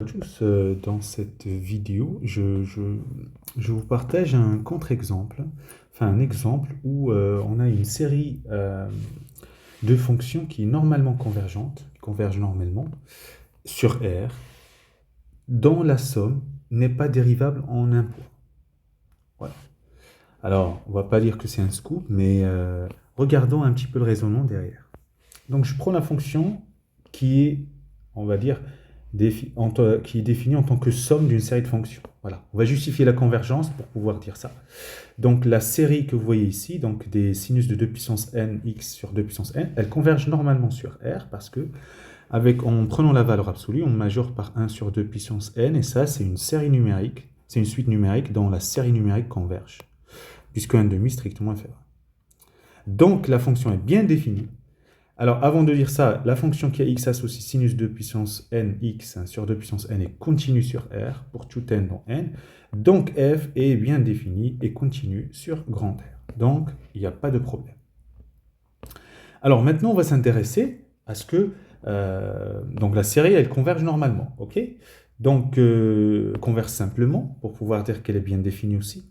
Tous, dans cette vidéo, je vous partage un contre-exemple, enfin un exemple où on a une série de fonctions qui est normalement convergente, qui convergent normalement sur R, dont la somme n'est pas dérivable en un point. Voilà. Alors, on va pas dire que c'est un scoop, mais regardons un petit peu le raisonnement derrière. Donc, je prends la fonction qui est, on va dire, qui est définie en tant que somme d'une série de fonctions. Voilà. On va justifier la convergence pour pouvoir dire ça. Donc, la série que vous voyez ici, donc des sinus de 2 puissance n x sur 2 puissance n, elles convergent normalement sur R parce que, en prenant la valeur absolue, on majore par 1 sur 2 puissance n, et ça, c'est une série numérique, c'est une suite numérique dont la série numérique converge, puisque 1 demi strictement inférieur. Donc, la fonction est bien définie. Alors, avant de dire ça, la fonction qui a x associe sinus 2 puissance n x sur 2 puissance n est continue sur R pour tout n dans n. Donc, f est bien définie et continue sur grand R. Donc, il n'y a pas de problème. Alors, maintenant, on va s'intéresser à ce que donc la série, elle converge normalement. Ok. Donc, converge simplement pour pouvoir dire qu'elle est bien définie aussi.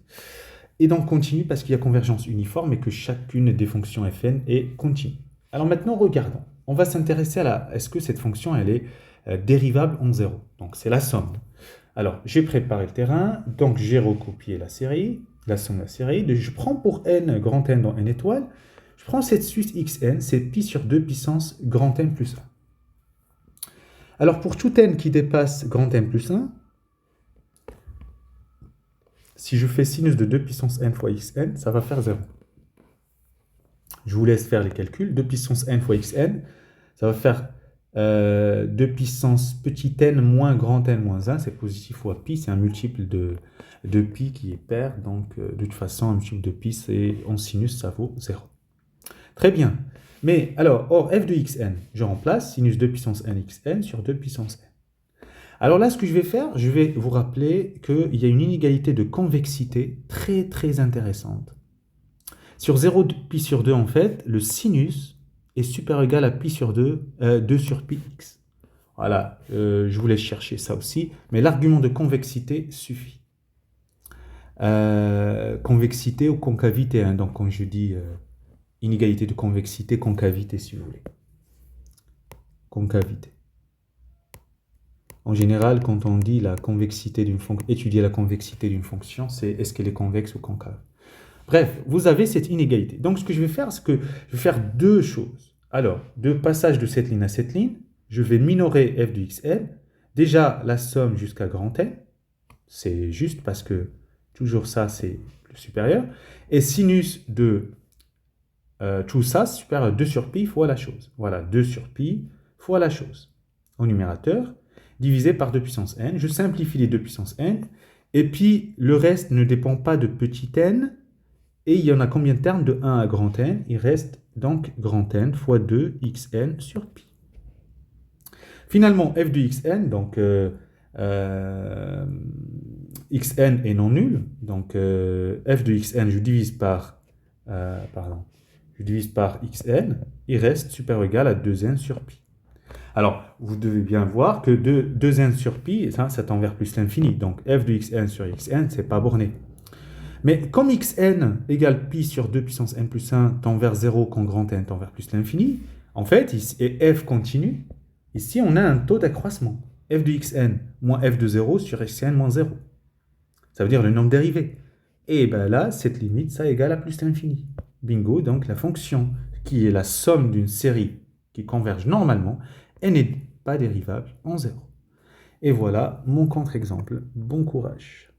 Et donc, continue parce qu'il y a convergence uniforme et que chacune des fonctions fn est continue. Alors maintenant, regardons. On va s'intéresser à est-ce que cette fonction, elle est dérivable en 0. Donc, c'est la somme. Alors, j'ai préparé le terrain. Donc, j'ai recopié la série, la somme de la série. Je prends pour n, grand N dans n étoiles. Je prends cette suite xn, c'est pi sur 2 puissance grand N plus 1. Alors, pour tout n qui dépasse grand N plus 1, si je fais sinus de 2 puissance n fois xn, ça va faire 0. Je vous laisse faire les calculs. 2 puissance n fois xn, ça va faire 2 puissance petit n moins grand N moins 1. C'est positif fois pi. C'est un multiple de pi qui est pair. Donc, de toute façon, un multiple de pi, c'est en sinus, ça vaut 0. Très bien. Mais alors, or, f de xn, je remplace sinus 2 puissance n xn sur 2 puissance n. Alors là, ce que je vais faire, je vais vous rappeler qu'il y a une inégalité de convexité très, très intéressante. Sur 0 pi sur 2, en fait, le sinus est supérieur ou égal à pi sur 2, 2 sur pi x. Voilà, je vous laisse chercher ça aussi, mais l'argument de convexité suffit. Convexité ou concavité, hein, donc quand je dis inégalité de convexité, concavité si vous voulez. Concavité. En général, quand on dit la convexité d'une fonction, étudier la convexité d'une fonction, c'est est-ce qu'elle est convexe ou concave. Bref, vous avez cette inégalité. Donc, ce que je vais faire, c'est que je vais faire deux choses. Alors, de passage de cette ligne à cette ligne, je vais minorer f de xn. Déjà, la somme jusqu'à grand N, c'est juste parce que toujours ça, c'est le supérieur. Et sinus de tout ça, c'est supérieur à 2 sur pi fois la chose. Voilà, 2 sur pi fois la chose. Au numérateur, divisé par 2 puissance n. Je simplifie les 2 puissance n. Et puis, le reste ne dépend pas de petit n. Et il y en a combien de termes de 1 à grand N? Il reste donc grand N fois 2 xn sur pi. Finalement, f de xn, donc xn est non nul. Donc f de xn, je divise par xn. Il reste supérieur ou égal à 2n sur pi. Alors, vous devez bien voir que 2n sur pi, ça tend vers plus l'infini. Donc f de xn sur xn, c'est pas borné. Mais comme xn égale pi sur 2 puissance n plus 1 tend vers 0 quand grand N tend vers plus l'infini, en fait, et f continue, ici on a un taux d'accroissement. f de xn moins f de 0 sur xn moins 0. Ça veut dire le nombre dérivé. Et bien là, cette limite, ça égale à plus l'infini. Bingo, donc la fonction qui est la somme d'une série qui converge normalement, elle n'est pas dérivable en 0. Et voilà mon contre-exemple. Bon courage.